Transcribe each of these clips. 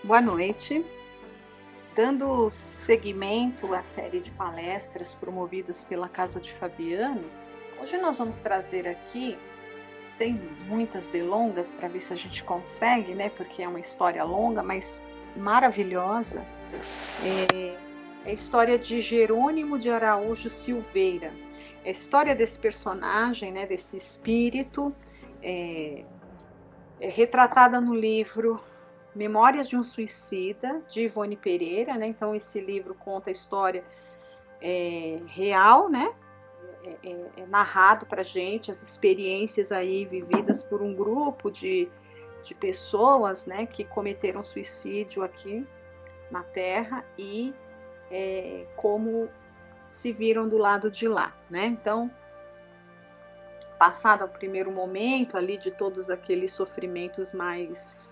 Boa noite. Dando seguimento à série de palestras promovidas pela Casa de Fabiano, hoje nós vamos trazer aqui, sem muitas delongas, para ver se a gente consegue, né? Porque é uma história longa, mas maravilhosa. É a história de Jerônimo de Araújo Silveira. É a história desse personagem, né? Desse espírito, é retratada no livro Memórias de um Suicida, de Ivone Pereira, né? Então esse livro conta a história real, né? É narrado para gente as experiências aí vividas por um grupo de pessoas, né? Que cometeram suicídio aqui na Terra e como se viram do lado de lá, né? Então, passado o primeiro momento ali de todos aqueles sofrimentos mais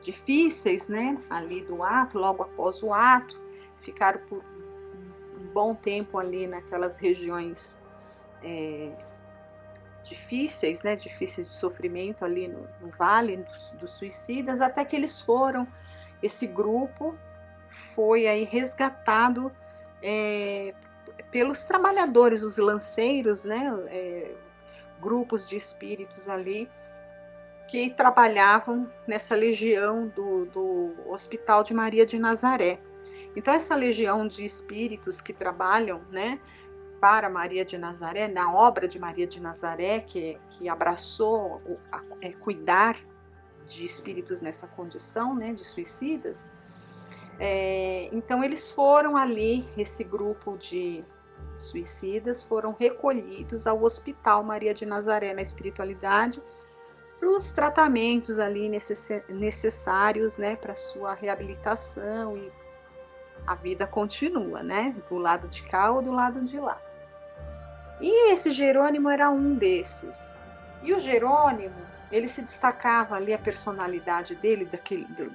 difíceis, né, ali do ato, logo após o ato, ficaram por um bom tempo ali naquelas regiões difíceis, né, difíceis de sofrimento ali no Vale dos Suicidas, até que eles foram, esse grupo foi aí resgatado pelos trabalhadores, os lanceiros, né, grupos de espíritos ali, que trabalhavam nessa legião do Hospital de Maria de Nazaré. Então, essa legião de espíritos que trabalham, né, para Maria de Nazaré, na obra de Maria de Nazaré, que abraçou cuidar de espíritos nessa condição, né, de suicidas, então eles foram ali, esse grupo de suicidas foram recolhidos ao Hospital Maria de Nazaré, na espiritualidade, para os tratamentos ali necessários, né, para sua reabilitação, e a vida continua, né, do lado de cá ou do lado de lá. E esse Jerônimo era um desses. E o Jerônimo, ele se destacava ali, a personalidade dele,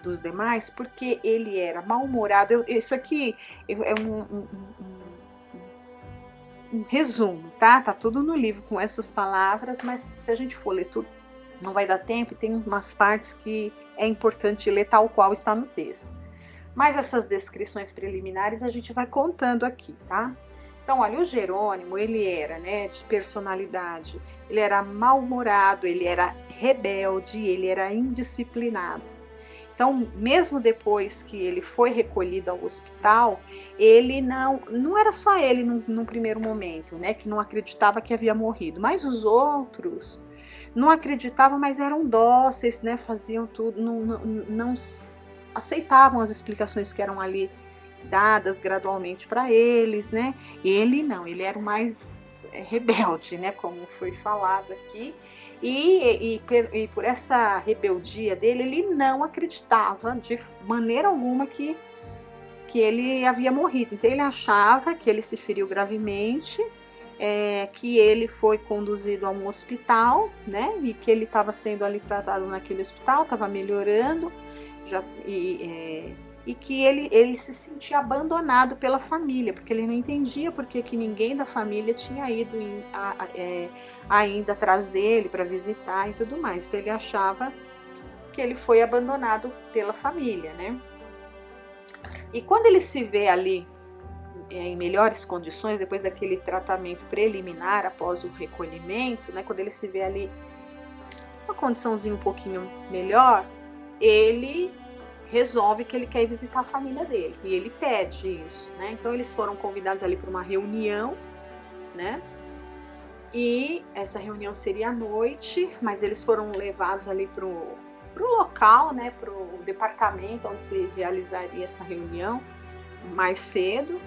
dos demais, porque ele era mal-humorado. Isso aqui é um resumo, tá? Tá tudo no livro com essas palavras, mas se a gente for ler tudo, não vai dar tempo, e tem umas partes que é importante ler tal qual está no texto. Mas essas descrições preliminares a gente vai contando aqui, tá? Então, olha, o Jerônimo, ele era, né, de personalidade, ele era mal-humorado, ele era rebelde, ele era indisciplinado. Então, mesmo depois que ele foi recolhido ao hospital, ele não era só ele num primeiro momento, né, que não acreditava que havia morrido, mas os outros não acreditavam, mas eram dóceis, né, faziam tudo, não aceitavam as explicações que eram ali dadas gradualmente para eles, né? Ele não, ele era o mais rebelde, né? Como foi falado aqui. E por essa rebeldia dele, ele não acreditava de maneira alguma que ele havia morrido. Então ele achava que ele se feriu gravemente, que ele foi conduzido a um hospital, né? E que ele estava sendo ali tratado naquele hospital, estava melhorando, e que ele se sentia abandonado pela família, porque ele não entendia por que ninguém da família tinha ido ainda atrás dele para visitar e tudo mais. Então ele achava que ele foi abandonado pela família, né? E quando ele se vê ali em melhores condições, depois daquele tratamento preliminar, após o recolhimento, né, quando ele se vê ali uma condiçãozinha um pouquinho melhor, ele resolve que ele quer visitar a família dele, e ele pede isso, né? Então eles foram convidados ali para uma reunião, né? E essa reunião seria à noite, mas eles foram levados ali para o local, né? Para o departamento onde se realizaria essa reunião mais cedo.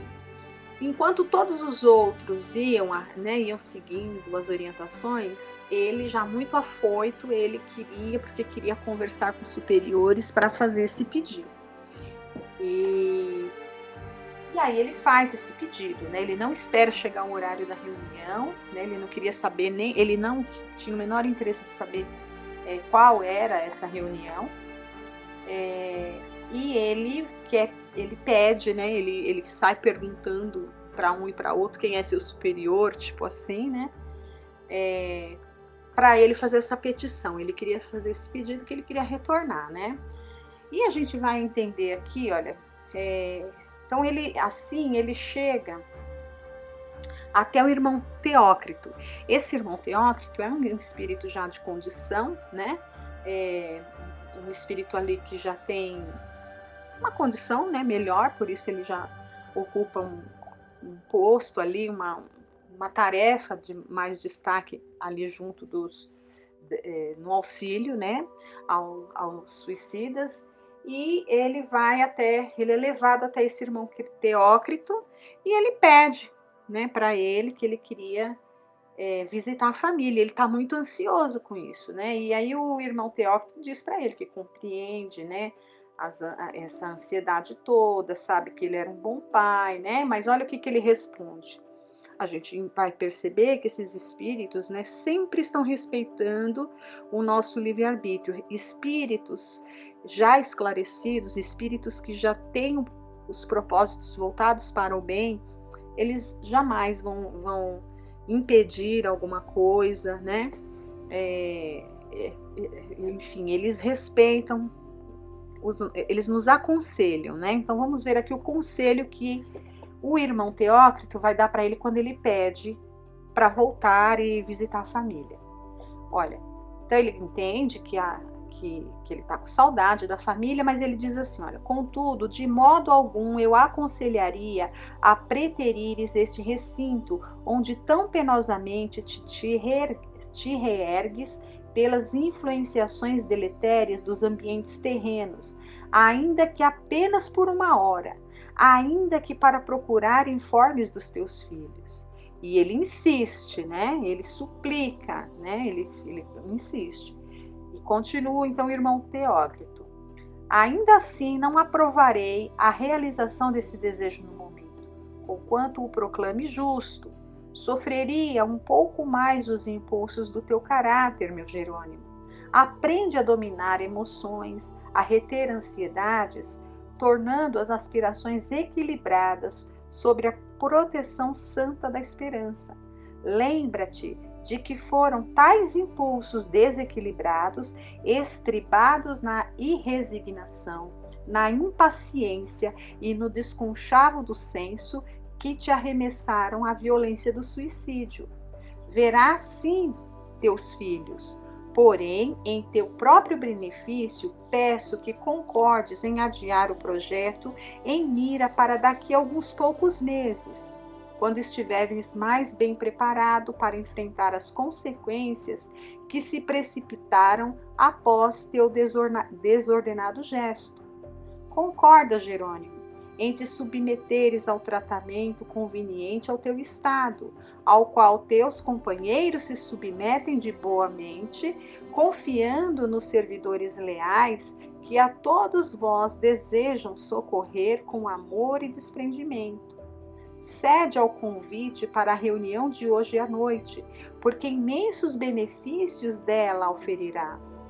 Enquanto todos os outros iam seguindo as orientações, ele já muito afoito, porque queria conversar com os superiores para fazer esse pedido. E aí ele faz esse pedido, né? Ele não espera chegar o horário da reunião, né? Ele não queria saber, ele não tinha o menor interesse de saber qual era essa reunião. E ele pede, né? Ele sai perguntando para um e para outro quem é seu superior, tipo assim, né? Para ele fazer essa petição. Ele queria fazer esse pedido, que ele queria retornar, né? E a gente vai entender aqui, olha, então ele chega até o irmão Teócrito. Esse irmão Teócrito é um espírito já de condição, né? Um espírito ali que já tem uma condição, né, melhor, por isso ele já ocupa um posto ali, uma tarefa de mais destaque ali junto no auxílio, né, aos suicidas. E ele é levado até esse irmão Teócrito e ele pede, né, para ele que ele queria visitar a família. Ele está muito ansioso com isso, né? E aí o irmão Teócrito diz para ele que compreende, né, essa ansiedade toda, sabe que ele era um bom pai, né? Mas olha o que ele responde. A gente vai perceber que esses espíritos, né, sempre estão respeitando o nosso livre-arbítrio. Espíritos já esclarecidos, espíritos que já têm os propósitos voltados para o bem, eles jamais vão impedir alguma coisa, né? Enfim, eles respeitam, eles nos aconselham, né? Então vamos ver aqui o conselho que o irmão Teócrito vai dar para ele quando ele pede para voltar e visitar a família. Olha, então ele entende que ele está com saudade da família, mas ele diz assim, olha, contudo, de modo algum eu aconselharia a preterires este recinto, onde tão penosamente te reergues pelas influenciações deletérias dos ambientes terrenos, ainda que apenas por uma hora, ainda que para procurar informes dos teus filhos. E ele insiste, né? Ele suplica, né? Ele insiste. E continua então o irmão Teócrito. Ainda assim não aprovarei a realização desse desejo no momento, conquanto o proclame justo. Sofreria um pouco mais os impulsos do teu caráter, meu Jerônimo. Aprende a dominar emoções, a reter ansiedades, tornando as aspirações equilibradas sobre a proteção santa da esperança. Lembra-te de que foram tais impulsos desequilibrados, estribados na irresignação, na impaciência e no desconchavo do senso, que te arremessaram à violência do suicídio. Verás sim teus filhos, porém, em teu próprio benefício, peço que concordes em adiar o projeto em mira para daqui a alguns poucos meses, quando estiveres mais bem preparado para enfrentar as consequências que se precipitaram após teu desordenado gesto. Concorda, Jerônimo, em te submeteres ao tratamento conveniente ao teu estado, ao qual teus companheiros se submetem de boa mente, confiando nos servidores leais que a todos vós desejam socorrer com amor e desprendimento. Cede ao convite para a reunião de hoje à noite, porque imensos benefícios dela oferirás.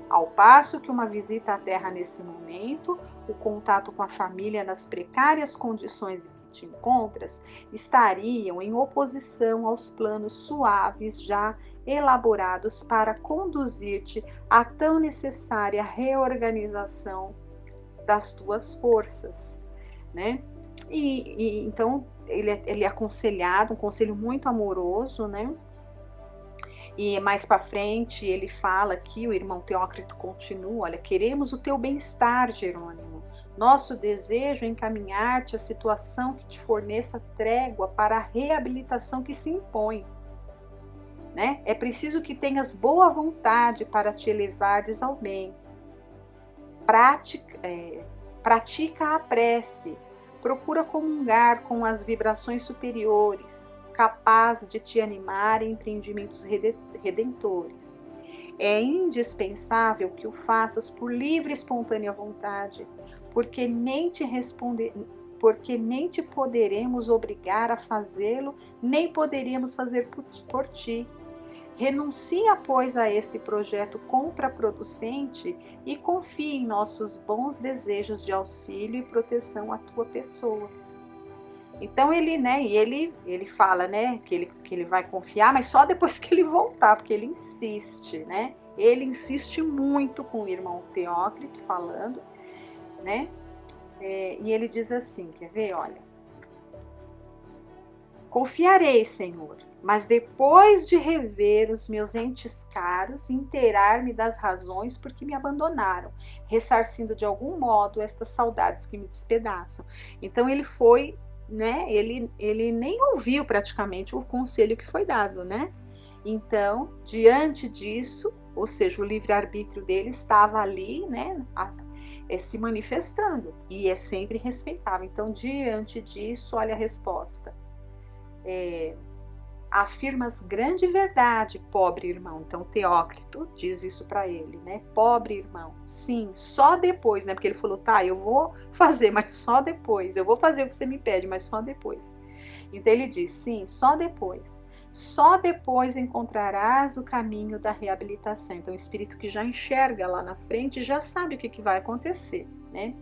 Ao passo que uma visita à terra nesse momento, o contato com a família nas precárias condições em que te encontras, estariam em oposição aos planos suaves já elaborados para conduzir-te à tão necessária reorganização das tuas forças, né? Então ele é aconselhado, um conselho muito amoroso, né? E mais para frente ele fala aqui, o irmão Teócrito continua, olha, queremos o teu bem-estar, Jerônimo. Nosso desejo é encaminhar-te à situação que te forneça trégua para a reabilitação que se impõe. Né? É preciso que tenhas boa vontade para te elevares ao bem. Pratica a prece, procura comungar com as vibrações superiores, capaz de te animar em empreendimentos redentores. É indispensável que o faças por livre e espontânea vontade, porque nem te poderemos obrigar a fazê-lo, nem poderíamos fazer por ti. Renuncia, pois, a esse projeto contraproducente e confia em nossos bons desejos de auxílio e proteção à tua pessoa. Então ele fala, né, que ele vai confiar, mas só depois que ele voltar, porque ele insiste, né? Ele insiste muito com o irmão Teócrito falando, né? E ele diz assim, quer ver? Olha, confiarei, Senhor, mas depois de rever os meus entes caros, inteirar-me das razões por que me abandonaram, ressarcindo de algum modo estas saudades que me despedaçam. Então ele foi, né? Ele nem ouviu praticamente o conselho que foi dado, né? Então, diante disso, ou seja, o livre-arbítrio dele estava ali, né? Se manifestando e é sempre respeitável. Então, diante disso, olha a resposta. Afirmas grande verdade, pobre irmão. Então, Teócrito diz isso para ele, né? Pobre irmão. Sim, só depois, né? Porque ele falou, tá, eu vou fazer, mas só depois. Eu vou fazer o que você me pede, mas só depois. Então, ele diz, sim, só depois. Só depois encontrarás o caminho da reabilitação. Então, o espírito que já enxerga lá na frente já sabe o que vai acontecer, né?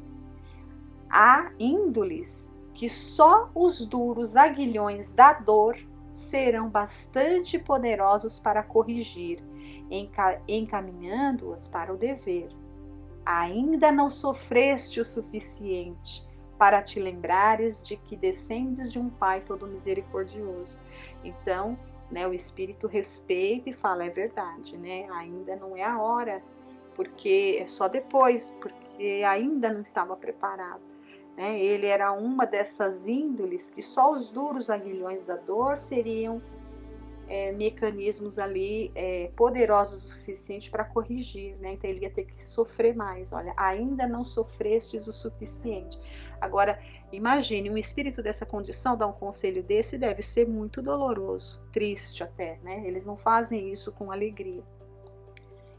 Há índoles que só os duros aguilhões da dor serão bastante poderosos para corrigir, encaminhando-as para o dever. Ainda não sofreste o suficiente para te lembrares de que descendes de um Pai todo misericordioso. Então, né, o Espírito respeita e fala, é verdade, né? Ainda não é a hora, porque é só depois, porque ainda não estava preparado. Né? Ele era uma dessas índoles que só os duros aguilhões da dor seriam mecanismos ali poderosos o suficiente para corrigir, né? Então ele ia ter que sofrer mais. Olha, ainda não sofrestes o suficiente. Agora, imagine, um espírito dessa condição dar um conselho desse deve ser muito doloroso, triste até, né? Eles não fazem isso com alegria.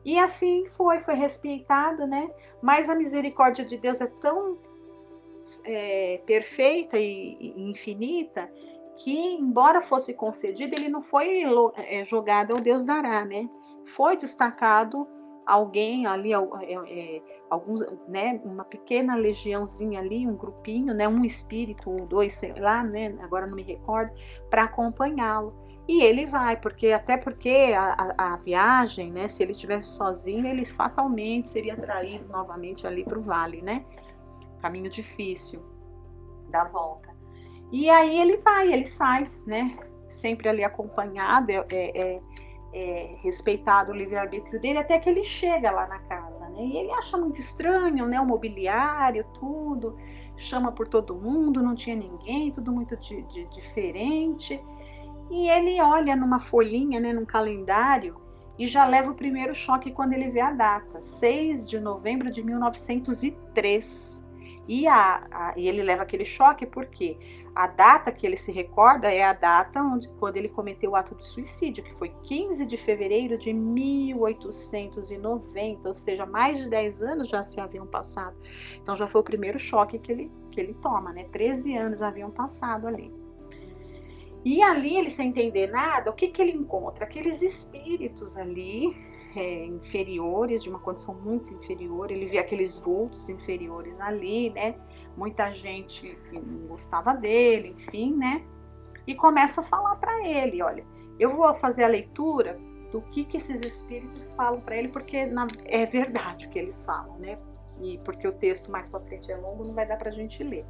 E assim foi respeitado, né? Mas a misericórdia de Deus é tão perfeita e infinita, que embora fosse concedido, ele não foi jogado ao Deus dará, né? Foi destacado alguém ali, alguns, né? Uma pequena legiãozinha ali, um grupinho, né? Um espírito ou dois, sei lá, né? Agora não me recordo, para acompanhá-lo. E ele vai, até porque a viagem, né? Se ele estivesse sozinho, ele fatalmente seria traído novamente ali para o vale, né? Caminho difícil da volta. E aí ele sai, né? Sempre ali acompanhado, respeitado o livre-arbítrio dele, até que ele chega lá na casa, né? E ele acha muito estranho, né? O mobiliário, tudo, chama por todo mundo, não tinha ninguém, tudo muito diferente. E ele olha numa folhinha, né? Num calendário, e já leva o primeiro choque quando ele vê a data, 6 de novembro de 1903. E ele leva aquele choque porque a data que ele se recorda é a data quando ele cometeu o ato de suicídio, que foi 15 de fevereiro de 1890, ou seja, mais de 10 anos já se haviam passado. Então já foi o primeiro choque que ele toma, né? 13 anos haviam passado ali. E ali, ele sem entender nada, o que ele encontra? Aqueles espíritos ali, inferiores, de uma condição muito inferior. Ele vê aqueles vultos inferiores ali, né? Muita gente que não gostava dele, enfim, né? E começa a falar para ele, olha, eu vou fazer a leitura do que esses espíritos falam para ele, porque é verdade o que eles falam, né? E porque o texto mais para frente é longo, não vai dar para a gente ler.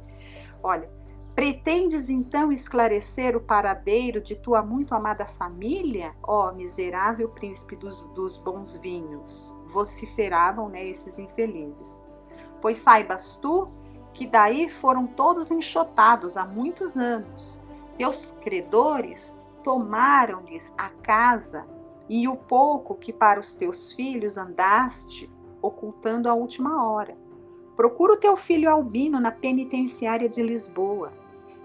Olha, pretendes então esclarecer o paradeiro de tua muito amada família, ó miserável príncipe dos bons vinhos? Vociferavam, né, esses infelizes. Pois saibas tu que daí foram todos enxotados há muitos anos. Teus credores tomaram-lhes a casa e o pouco que para os teus filhos andaste ocultando à última hora. Procura o teu filho Albino na penitenciária de Lisboa,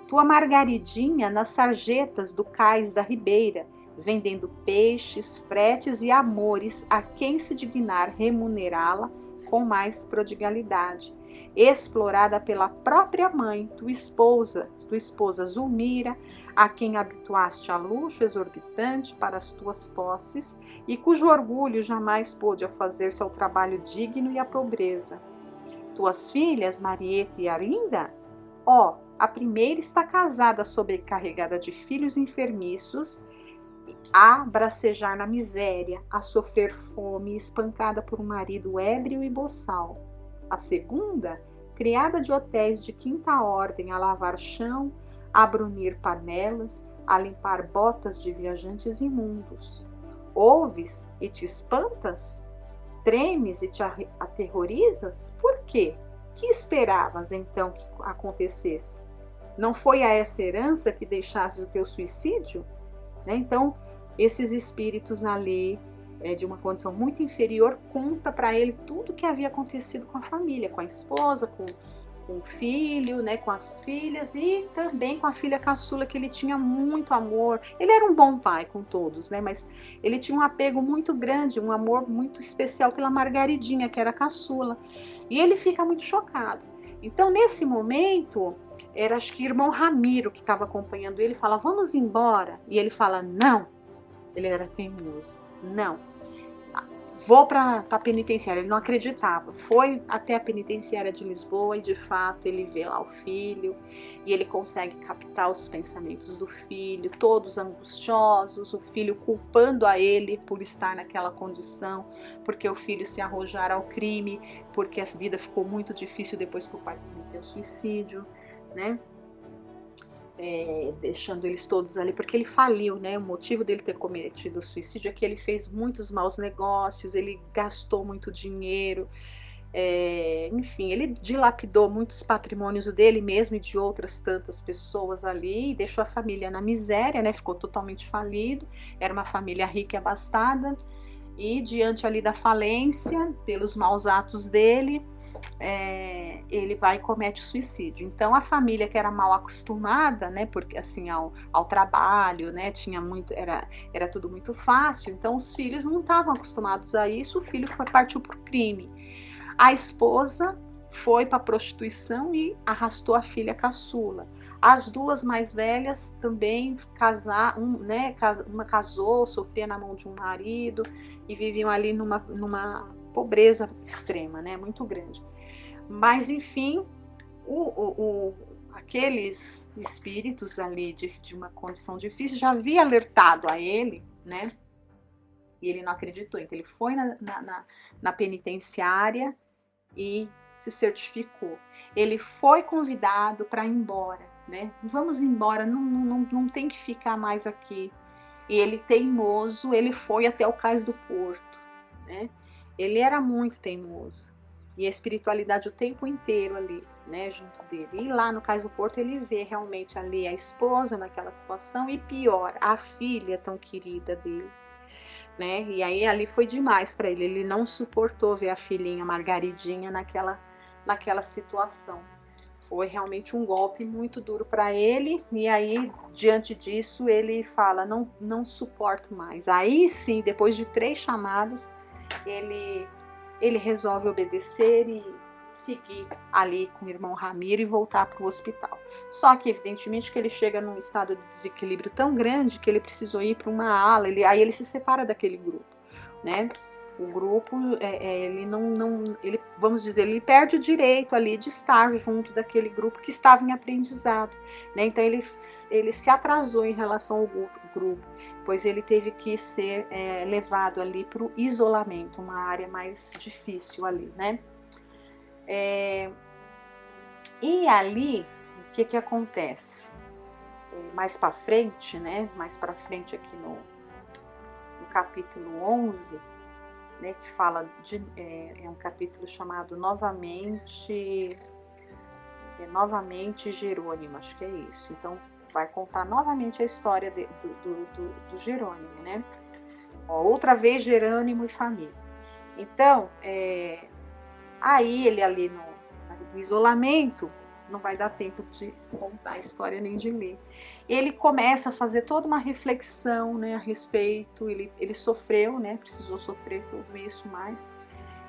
tua Margaridinha nas sarjetas do cais da Ribeira, vendendo peixes, fretes e amores a quem se dignar remunerá-la com mais prodigalidade. Explorada pela própria mãe, tua esposa Zulmira, a quem habituaste a luxo exorbitante para as tuas posses e cujo orgulho jamais pôde fazer-se ao trabalho digno e à pobreza. Tuas filhas, Marieta e Arinda? Ó, a primeira está casada, sobrecarregada de filhos enfermiços, a bracejar na miséria, a sofrer fome, espancada por um marido ébrio e boçal. A segunda criada de hotéis de quinta ordem a lavar chão, a brunir panelas, a limpar botas de viajantes imundos. Ouves e te espantas? Tremes e te aterrorizas? Por quê? Que esperavas então que acontecesse? Não foi a essa herança que deixaste o teu suicídio? Né? Então, esses espíritos ali, de uma condição muito inferior, conta para ele tudo o que havia acontecido com a família, com a esposa, com o filho, né, com as filhas e também com a filha caçula, que ele tinha muito amor. Ele era um bom pai com todos, né, mas ele tinha um apego muito grande, um amor muito especial pela Margaridinha, que era a caçula. E ele fica muito chocado. Então, nesse momento, era acho que irmão Ramiro que estava acompanhando ele, fala: vamos embora. E ele fala: não. Ele era teimoso. Não. Vou para a penitenciária. Ele não acreditava. Foi até a penitenciária de Lisboa e, de fato, ele vê lá o filho e ele consegue captar os pensamentos do filho, todos angustiosos, o filho culpando a ele por estar naquela condição, porque o filho se arrojara ao crime, porque a vida ficou muito difícil depois que o pai cometeu suicídio, né? Deixando eles todos ali, porque ele faliu, né? O motivo dele ter cometido o suicídio é que ele fez muitos maus negócios, ele gastou muito dinheiro, enfim, ele dilapidou muitos patrimônios dele mesmo e de outras tantas pessoas ali, e deixou a família na miséria, né? Ficou totalmente falido, era uma família rica e abastada, e diante ali da falência, pelos maus atos dele, ele vai e comete o suicídio. Então a família que era mal acostumada, né, porque assim ao trabalho, né, tinha muito, era tudo muito fácil. Então os filhos não estavam acostumados a isso. O filho partiu para o crime. A esposa foi para a prostituição e arrastou a filha caçula. As duas mais velhas também uma casou, sofria na mão de um marido e viviam ali numa pobreza extrema, né, muito grande. Mas, enfim, aqueles espíritos ali de uma condição difícil já havia alertado a ele, né? E ele não acreditou. Então, ele foi na penitenciária e se certificou. Ele foi convidado para ir embora, né? Vamos embora, não tem que ficar mais aqui. E ele, teimoso, ele foi até o Cais do Porto, né? Ele era muito teimoso. E a espiritualidade o tempo inteiro ali, né, junto dele. E lá no Cais do Porto ele vê realmente ali a esposa naquela situação e pior, a filha tão querida dele, né? E aí ali foi demais para ele. Ele não suportou ver a filhinha Margaridinha naquela situação. Foi realmente um golpe muito duro para ele, e aí, diante disso, ele fala: não suporto mais. Aí sim, depois de 3 chamados, ele resolve obedecer e seguir ali com o irmão Ramiro e voltar para o hospital. Só que, evidentemente, que ele chega num estado de desequilíbrio tão grande que ele precisou ir para uma ala, aí ele se separa daquele grupo, né? O grupo, ele, vamos dizer, ele perde o direito ali de estar junto daquele grupo que estava em aprendizado, né? Então ele se atrasou em relação ao grupo, pois ele teve que ser levado ali para o isolamento, uma área mais difícil ali, né? E ali, o que acontece? Mais para frente, né? Mais para frente aqui no capítulo 11, né, que fala é um capítulo chamado Novamente Jerônimo, acho que é isso. Então vai contar novamente a história do Jerônimo, né? Outra vez Jerônimo e família. Então, aí ele ali no isolamento, não vai dar tempo de contar a história nem de ler. Ele começa a fazer toda uma reflexão, né, a respeito, ele sofreu, né, precisou sofrer tudo isso mais,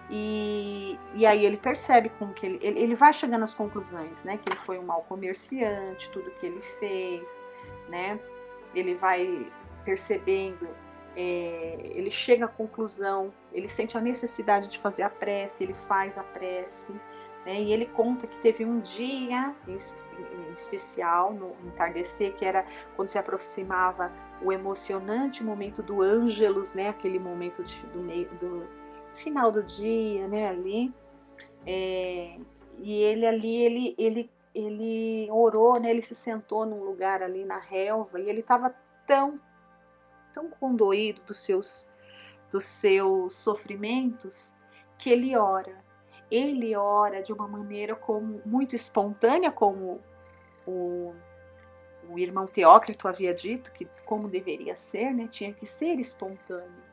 e aí ele percebe como que ele vai chegando às conclusões, né, que ele foi um mau comerciante, tudo que ele fez, né, ele vai percebendo, ele chega à conclusão, ele sente a necessidade de fazer a prece, ele faz a prece, né, e ele conta que teve um dia em especial, no entardecer, que era quando se aproximava o emocionante momento do Ângelus, né, aquele momento do final do dia, né, ali, E ele ali, ele orou, né? Ele se sentou num lugar ali na relva e ele estava tão, tão condoído dos seus sofrimentos que ele ora. Ele ora de uma maneira como, muito espontânea, como o, o irmão Teócrito havia dito, que como deveria ser, né? Tinha que ser espontâneo.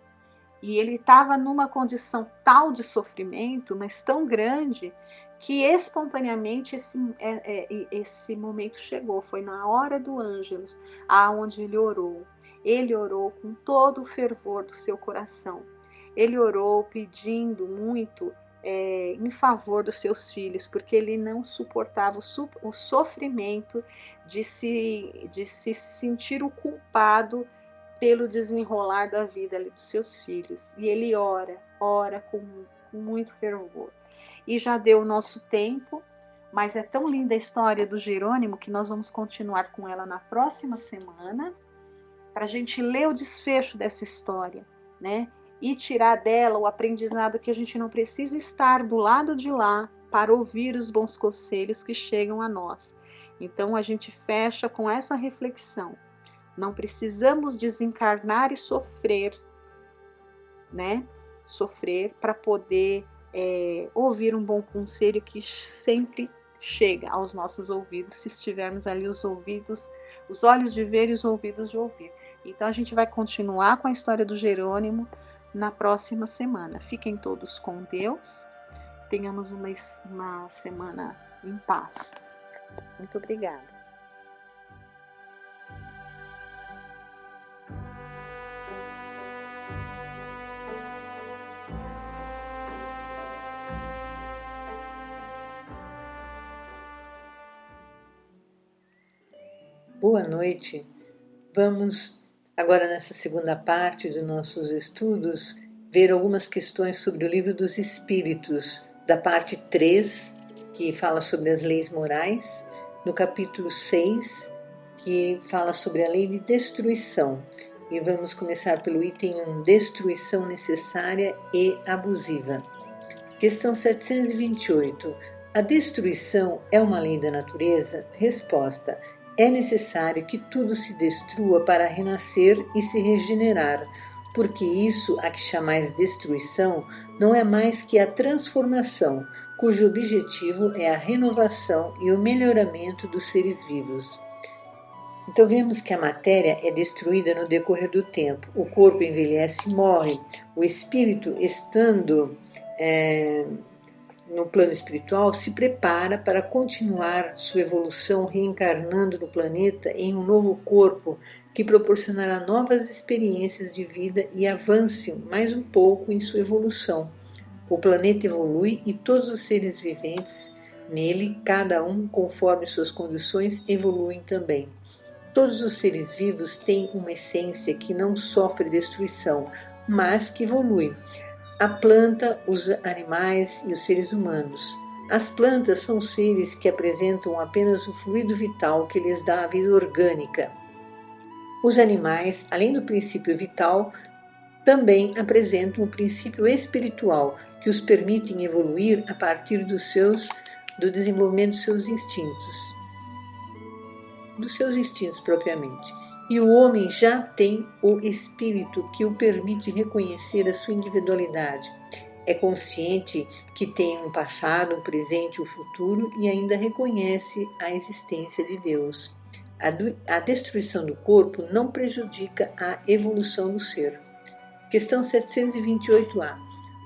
E ele estava numa condição tal de sofrimento, mas tão grande, que espontaneamente esse momento chegou. Foi na hora do Ângelus, aonde ele orou. Ele orou com todo o fervor do seu coração. Ele orou pedindo muito em favor dos seus filhos, porque ele não suportava o sofrimento de se sentir o culpado pelo desenrolar da vida ali dos seus filhos. E ele ora com muito fervor. E já deu o nosso tempo, mas é tão linda a história do Jerônimo que nós vamos continuar com ela na próxima semana, para a gente ler o desfecho dessa história, né? E tirar dela o aprendizado que a gente não precisa estar do lado de lá para ouvir os bons conselhos que chegam a nós. Então a gente fecha com essa reflexão. Não precisamos desencarnar e sofrer, né? Sofrer para poder ouvir um bom conselho que sempre chega aos nossos ouvidos, se estivermos ali os ouvidos, os olhos de ver e os ouvidos de ouvir. Então a gente vai continuar com a história do Jerônimo na próxima semana. Fiquem todos com Deus. Tenhamos uma semana em paz. Muito obrigada. Boa noite. Vamos agora, nessa segunda parte dos nossos estudos, ver algumas questões sobre o Livro dos Espíritos, da parte 3, que fala sobre as leis morais, no capítulo 6, que fala sobre a lei de destruição. E vamos começar pelo item 1, destruição necessária e abusiva. Questão 728. A destruição é uma lei da natureza? Resposta: é necessário que tudo se destrua para renascer e se regenerar, porque isso a que chamais destruição não é mais que a transformação, cujo objetivo é a renovação e o melhoramento dos seres vivos. Então vemos que a matéria é destruída no decorrer do tempo, o corpo envelhece e morre, o espírito, estando no plano espiritual, se prepara para continuar sua evolução reencarnando no planeta em um novo corpo que proporcionará novas experiências de vida e avance mais um pouco em sua evolução. O planeta evolui e todos os seres viventes nele, cada um conforme suas condições, evoluem também. Todos os seres vivos têm uma essência que não sofre destruição, mas que evolui. A planta, os animais e os seres humanos. As plantas são seres que apresentam apenas o fluido vital que lhes dá a vida orgânica. Os animais, além do princípio vital, também apresentam o princípio espiritual que os permitem evoluir a partir do desenvolvimento dos seus instintos propriamente. E o homem já tem o espírito que o permite reconhecer a sua individualidade. É consciente que tem um passado, um presente e um futuro e ainda reconhece a existência de Deus. A destruição do corpo não prejudica a evolução do ser. Questão 728A.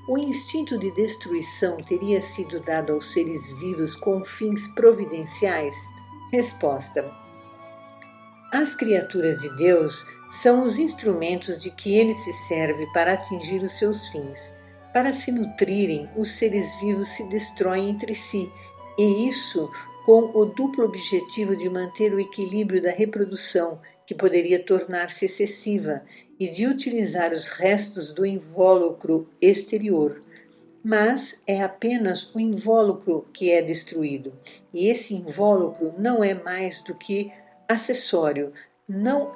O instinto de destruição teria sido dado aos seres vivos com fins providenciais? Resposta: as criaturas de Deus são os instrumentos de que ele se serve para atingir os seus fins. Para se nutrirem, os seres vivos se destroem entre si, e isso com o duplo objetivo de manter o equilíbrio da reprodução, que poderia tornar-se excessiva, e de utilizar os restos do invólucro exterior. Mas é apenas o invólucro que é destruído, e esse invólucro não é mais do que acessório, não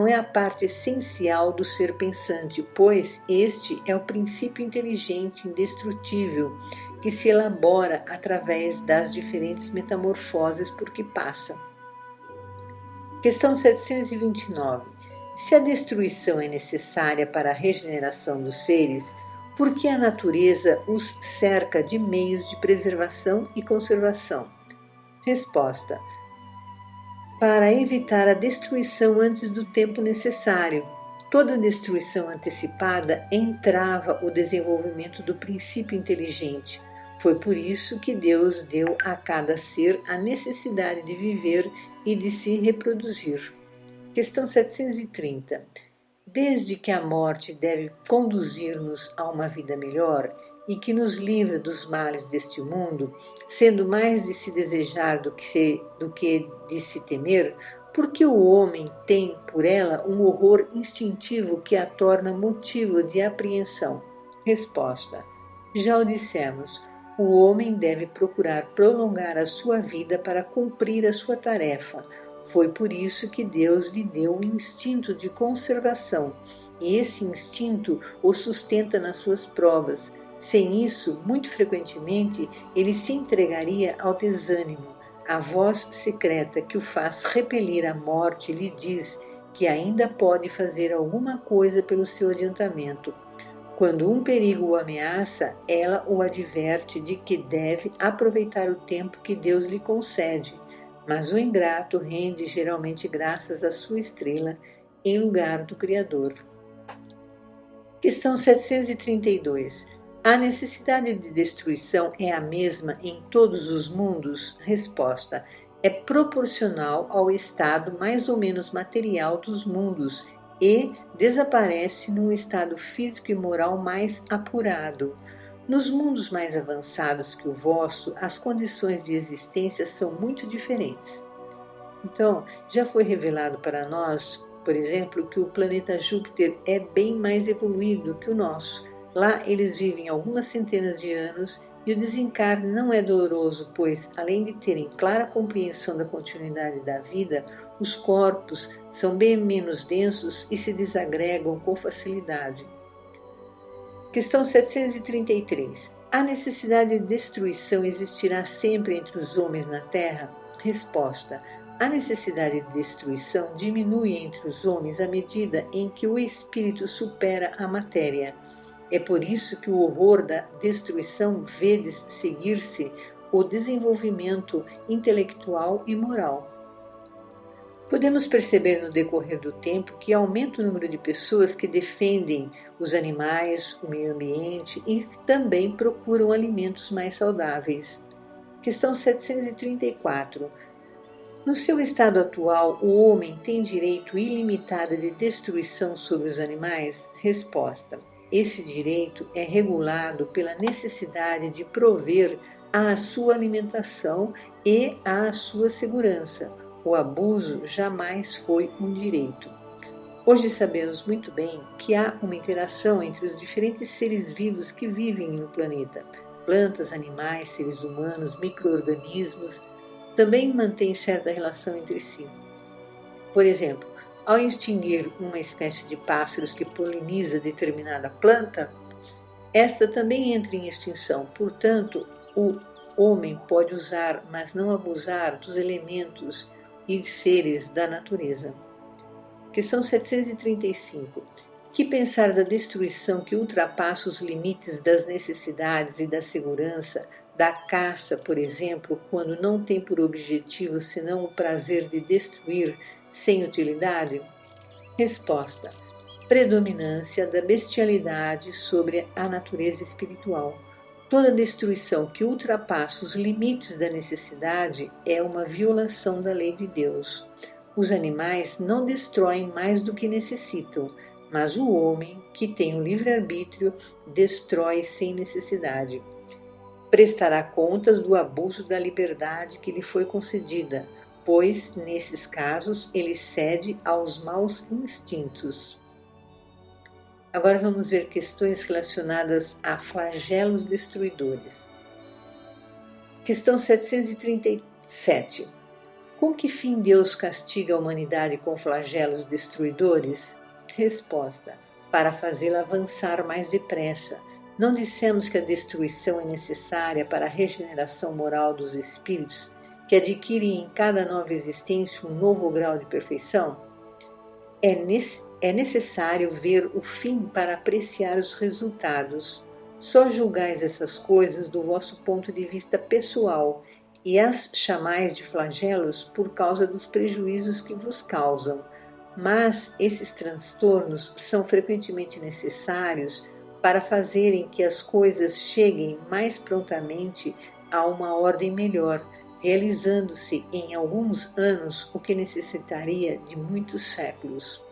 é a parte essencial do ser pensante, pois este é o princípio inteligente indestrutível que se elabora através das diferentes metamorfoses por que passa. Questão 729. Se a destruição é necessária para a regeneração dos seres, por que a natureza os cerca de meios de preservação e conservação? Resposta: para evitar a destruição antes do tempo necessário. Toda destruição antecipada entrava o desenvolvimento do princípio inteligente. Foi por isso que Deus deu a cada ser a necessidade de viver e de se reproduzir. Questão 730. Desde que a morte deve conduzir-nos a uma vida melhor e que nos livra dos males deste mundo, sendo mais de se desejar do que de se temer, porque o homem tem por ela um horror instintivo que a torna motivo de apreensão? Resposta: já o dissemos, o homem deve procurar prolongar a sua vida para cumprir a sua tarefa. Foi por isso que Deus lhe deu um instinto de conservação, e esse instinto o sustenta nas suas provas. Sem isso, muito frequentemente, ele se entregaria ao desânimo. A voz secreta que o faz repelir a morte lhe diz que ainda pode fazer alguma coisa pelo seu adiantamento. Quando um perigo o ameaça, ela o adverte de que deve aproveitar o tempo que Deus lhe concede. Mas o ingrato rende geralmente graças à sua estrela em lugar do Criador. Questão 732. A necessidade de destruição é a mesma em todos os mundos? Resposta: é proporcional ao estado mais ou menos material dos mundos e desaparece num estado físico e moral mais apurado. Nos mundos mais avançados que o vosso, as condições de existência são muito diferentes. Então, já foi revelado para nós, por exemplo, que o planeta Júpiter é bem mais evoluído que o nosso. Lá eles vivem algumas centenas de anos e o desencarne não é doloroso, pois, além de terem clara compreensão da continuidade da vida, os corpos são bem menos densos e se desagregam com facilidade. Questão 733. A necessidade de destruição existirá sempre entre os homens na Terra? Resposta: a necessidade de destruição diminui entre os homens à medida em que o espírito supera a matéria. É por isso que o horror da destruição vê seguir-se o desenvolvimento intelectual e moral. Podemos perceber no decorrer do tempo que aumenta o número de pessoas que defendem os animais, o meio ambiente e também procuram alimentos mais saudáveis. Questão 734. No seu estado atual, o homem tem direito ilimitado de destruição sobre os animais? Resposta: esse direito é regulado pela necessidade de prover à sua alimentação e à sua segurança. O abuso jamais foi um direito. Hoje sabemos muito bem que há uma interação entre os diferentes seres vivos que vivem no planeta. Plantas, animais, seres humanos, micro-organismos também mantêm certa relação entre si. Por exemplo, ao extinguir uma espécie de pássaros que poliniza determinada planta, esta também entra em extinção. Portanto, o homem pode usar, mas não abusar dos elementos e seres da natureza. Questão 735. Que pensar da destruição que ultrapassa os limites das necessidades e da segurança, da caça, por exemplo, quando não tem por objetivo senão o prazer de destruir sem utilidade? Resposta: predominância da bestialidade sobre a natureza espiritual. Toda destruição que ultrapassa os limites da necessidade é uma violação da lei de Deus. Os animais não destroem mais do que necessitam, mas o homem, que tem o livre-arbítrio, destrói sem necessidade. Prestará contas do abuso da liberdade que lhe foi concedida, pois, nesses casos, ele cede aos maus instintos. Agora vamos ver questões relacionadas a flagelos destruidores. Questão 737. Com que fim Deus castiga a humanidade com flagelos destruidores? Resposta: para fazê-la avançar mais depressa. Não dissemos que a destruição é necessária para a regeneração moral dos espíritos, que adquirem em cada nova existência um novo grau de perfeição? É necessário ver o fim para apreciar os resultados. Só julgais essas coisas do vosso ponto de vista pessoal e as chamais de flagelos por causa dos prejuízos que vos causam. Mas esses transtornos são frequentemente necessários para fazerem que as coisas cheguem mais prontamente a uma ordem melhor, realizando-se em alguns anos o que necessitaria de muitos séculos.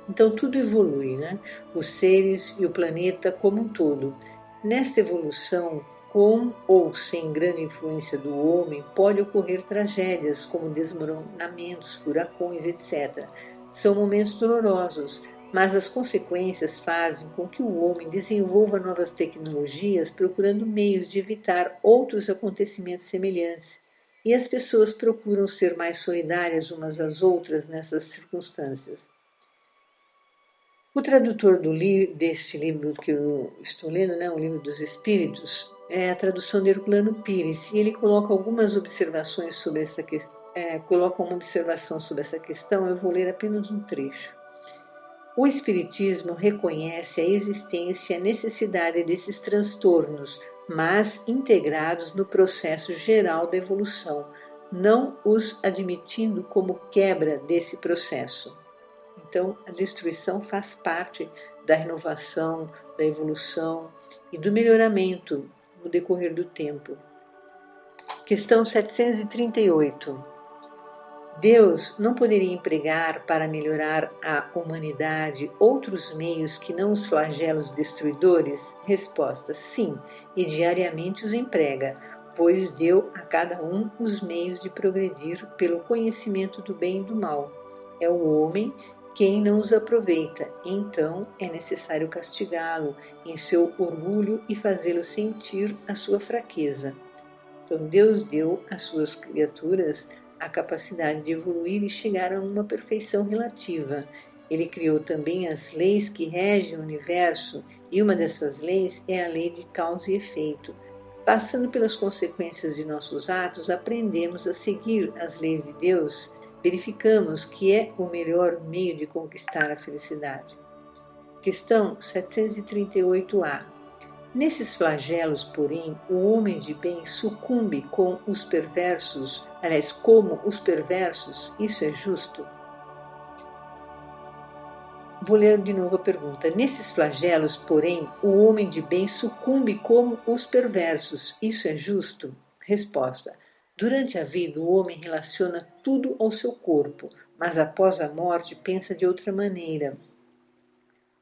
Então tudo evolui, né? Os seres e o planeta como um todo. Nesta evolução, com ou sem grande influência do homem, pode ocorrer tragédias como desmoronamentos, furacões, etc. São momentos dolorosos, mas as consequências fazem com que o homem desenvolva novas tecnologias procurando meios de evitar outros acontecimentos semelhantes. E as pessoas procuram ser mais solidárias umas às outras nessas circunstâncias. O tradutor deste livro que eu estou lendo, né, o Livro dos Espíritos, é a tradução de Herculano Pires, e ele coloca algumas observações sobre coloca uma observação sobre essa questão. Eu vou ler apenas um trecho. O Espiritismo reconhece a existência e a necessidade desses transtornos, mas integrados no processo geral da evolução, não os admitindo como quebra desse processo. Então, a destruição faz parte da renovação, da evolução e do melhoramento no decorrer do tempo. Questão 738. Deus não poderia empregar para melhorar a humanidade outros meios que não os flagelos destruidores? Resposta: sim, e diariamente os emprega, pois deu a cada um os meios de progredir pelo conhecimento do bem e do mal. É o homem quem não os aproveita, então é necessário castigá-lo em seu orgulho e fazê-lo sentir a sua fraqueza. Então Deus deu às suas criaturas a capacidade de evoluir e chegar a uma perfeição relativa. Ele criou também as leis que regem o universo, e uma dessas leis é a lei de causa e efeito. Passando pelas consequências de nossos atos, aprendemos a seguir as leis de Deus, verificamos que é o melhor meio de conquistar a felicidade. Questão 738A. Nesses flagelos, porém, o homem de bem sucumbe como os perversos, isso é justo? Vou ler de novo a pergunta. Nesses flagelos, porém, o homem de bem sucumbe como os perversos, isso é justo? Resposta: durante a vida, o homem relaciona tudo ao seu corpo, mas após a morte pensa de outra maneira.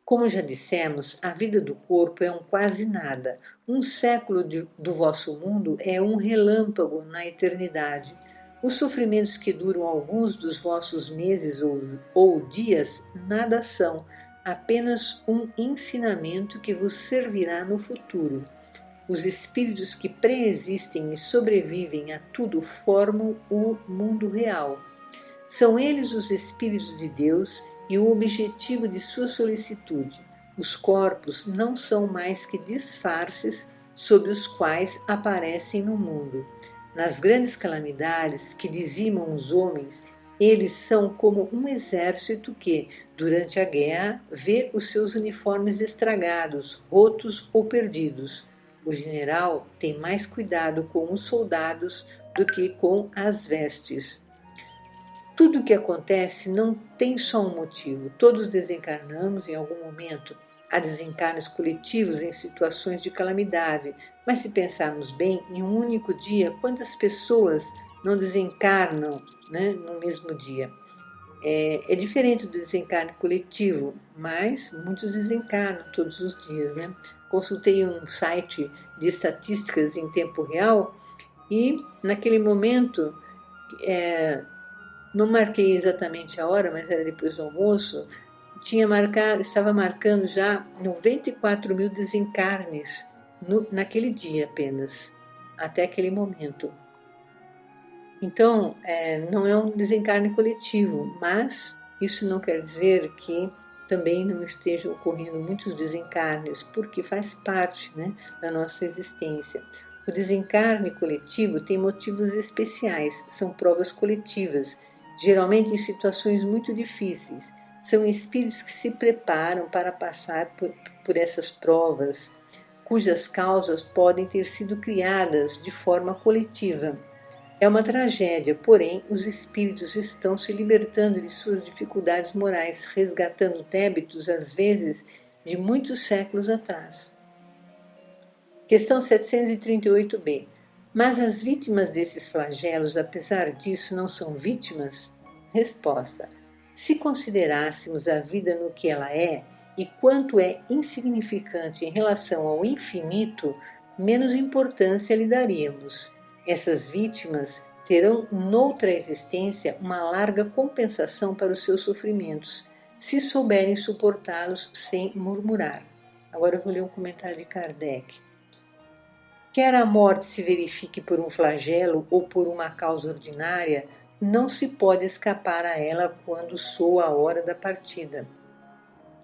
Como já dissemos, a vida do corpo é um quase nada. Um século do vosso mundo é um relâmpago na eternidade. Os sofrimentos que duram alguns dos vossos meses ou dias nada são, apenas um ensinamento que vos servirá no futuro. Os espíritos que preexistem e sobrevivem a tudo formam o mundo real. São eles os espíritos de Deus e o objetivo de sua solicitude. Os corpos não são mais que disfarces sob os quais aparecem no mundo. Nas grandes calamidades que dizimam os homens, eles são como um exército que, durante a guerra, vê os seus uniformes estragados, rotos ou perdidos. O general tem mais cuidado com os soldados do que com as vestes. Tudo o que acontece não tem só um motivo. Todos desencarnamos em algum momento. Há desencarnes coletivos em situações de calamidade. Mas se pensarmos bem, em um único dia, quantas pessoas não desencarnam, né, no mesmo dia? É diferente do desencarne coletivo, mas muitos desencarnam todos os dias, né? Consultei um site de estatísticas em tempo real e, naquele momento, não marquei exatamente a hora, mas era depois do almoço, estava marcando já 94 mil desencarnes naquele dia apenas, até aquele momento. Então, não é um desencarne coletivo, mas isso não quer dizer que também não estejam ocorrendo muitos desencarnes, porque faz parte, da nossa existência. O desencarne coletivo tem motivos especiais, são provas coletivas, geralmente em situações muito difíceis. São espíritos que se preparam para passar por essas provas, cujas causas podem ter sido criadas de forma coletiva. É uma tragédia, porém, os espíritos estão se libertando de suas dificuldades morais, resgatando débitos, às vezes, de muitos séculos atrás. Questão 738b. Mas as vítimas desses flagelos, apesar disso, não são vítimas? Resposta. Se considerássemos a vida no que ela é e quanto é insignificante em relação ao infinito, menos importância lhe daríamos. Essas vítimas terão noutra existência uma larga compensação para os seus sofrimentos, se souberem suportá-los sem murmurar. Agora eu vou ler um comentário de Kardec. Quer a morte se verifique por um flagelo ou por uma causa ordinária, não se pode escapar a ela quando soa a hora da partida.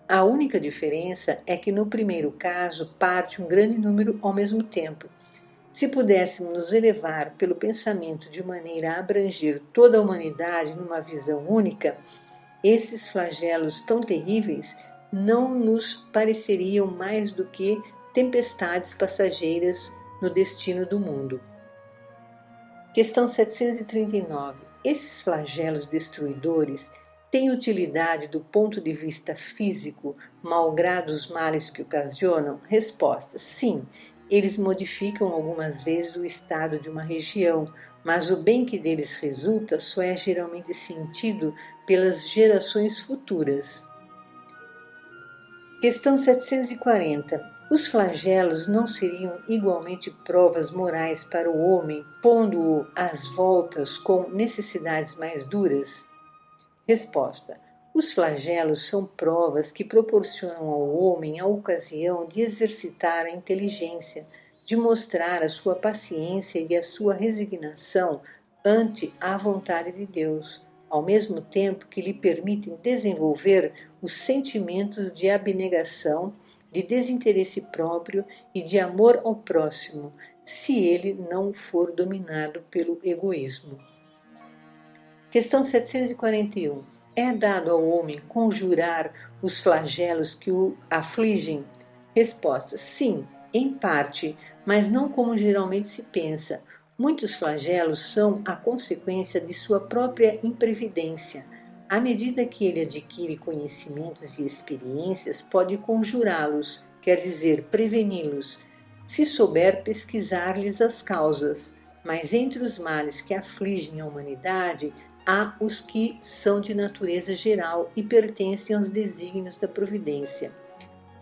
A única diferença é que no primeiro caso parte um grande número ao mesmo tempo. Se pudéssemos nos elevar pelo pensamento de maneira a abranger toda a humanidade numa visão única, esses flagelos tão terríveis não nos pareceriam mais do que tempestades passageiras no destino do mundo. Questão 739. Esses flagelos destruidores têm utilidade do ponto de vista físico, malgrado os males que ocasionam? Resposta: sim. Eles modificam algumas vezes o estado de uma região, mas o bem que deles resulta só é geralmente sentido pelas gerações futuras. Questão 740. Os flagelos não seriam igualmente provas morais para o homem, pondo-o às voltas com necessidades mais duras? Resposta. Os flagelos são provas que proporcionam ao homem a ocasião de exercitar a inteligência, de mostrar a sua paciência e a sua resignação ante a vontade de Deus, ao mesmo tempo que lhe permitem desenvolver os sentimentos de abnegação, de desinteresse próprio e de amor ao próximo, se ele não for dominado pelo egoísmo. Questão 741. É dado ao homem conjurar os flagelos que o afligem? Resposta: sim, em parte, mas não como geralmente se pensa. Muitos flagelos são a consequência de sua própria imprevidência. À medida que ele adquire conhecimentos e experiências, pode conjurá-los, quer dizer, preveni-los, se souber pesquisar-lhes as causas. Mas entre os males que afligem a humanidade, há os que são de natureza geral e pertencem aos desígnios da providência.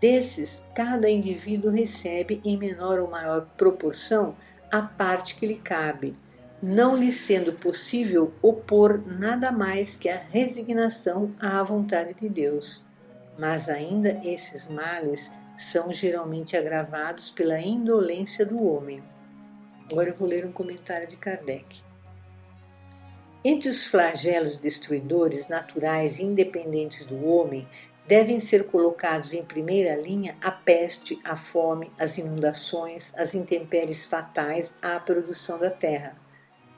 Desses, cada indivíduo recebe em menor ou maior proporção a parte que lhe cabe, não lhe sendo possível opor nada mais que a resignação à vontade de Deus. Mas ainda esses males são geralmente agravados pela indolência do homem. Agora eu vou ler um comentário de Kardec. Entre os flagelos destruidores naturais e independentes do homem, devem ser colocados em primeira linha a peste, a fome, as inundações, as intempéries fatais à produção da terra.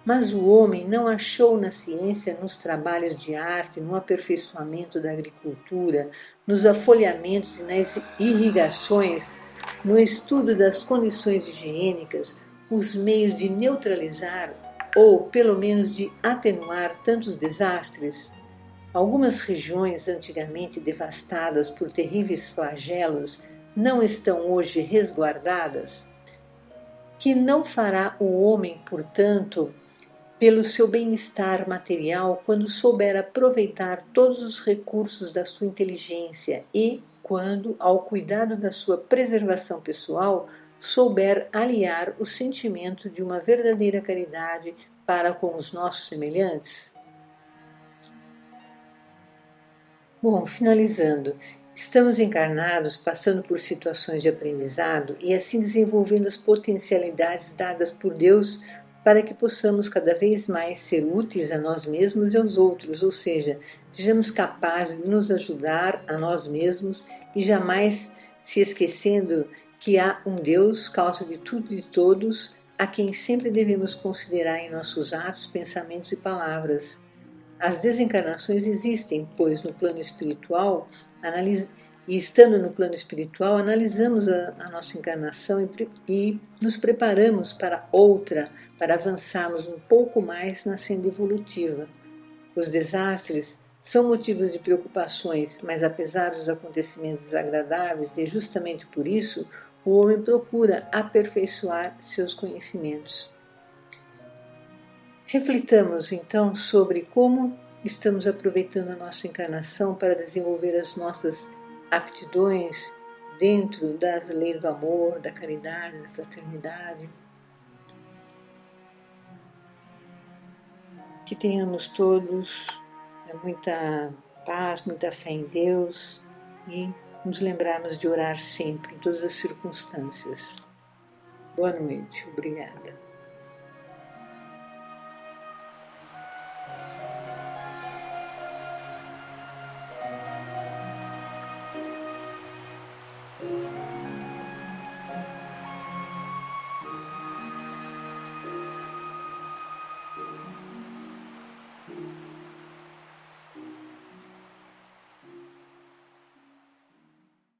Mas o homem não achou na ciência, nos trabalhos de arte, no aperfeiçoamento da agricultura, nos afolhamentos e nas irrigações, no estudo das condições higiênicas, os meios de neutralizar ou, pelo menos, de atenuar tantos desastres? Algumas regiões antigamente devastadas por terríveis flagelos não estão hoje resguardadas? Que não fará o homem, portanto, pelo seu bem-estar material quando souber aproveitar todos os recursos da sua inteligência e quando, ao cuidado da sua preservação pessoal, souber aliar o sentimento de uma verdadeira caridade para com os nossos semelhantes? Bom, finalizando, estamos encarnados passando por situações de aprendizado e assim desenvolvendo as potencialidades dadas por Deus para que possamos cada vez mais ser úteis a nós mesmos e aos outros, ou seja, sejamos capazes de nos ajudar a nós mesmos e jamais se esquecendo que há um Deus, causa de tudo e de todos, a quem sempre devemos considerar em nossos atos, pensamentos e palavras. As desencarnações existem, pois no plano espiritual, e estando no plano espiritual, analisamos a nossa encarnação e nos preparamos para outra, para avançarmos um pouco mais na senda evolutiva. Os desastres são motivos de preocupações, mas apesar dos acontecimentos desagradáveis, e justamente por isso, o homem procura aperfeiçoar seus conhecimentos. Reflitamos então sobre como estamos aproveitando a nossa encarnação para desenvolver as nossas aptidões dentro das leis do amor, da caridade, da fraternidade. Que tenhamos todos muita paz, muita fé em Deus e nos lembrarmos de orar sempre, em todas as circunstâncias. Boa noite, obrigada.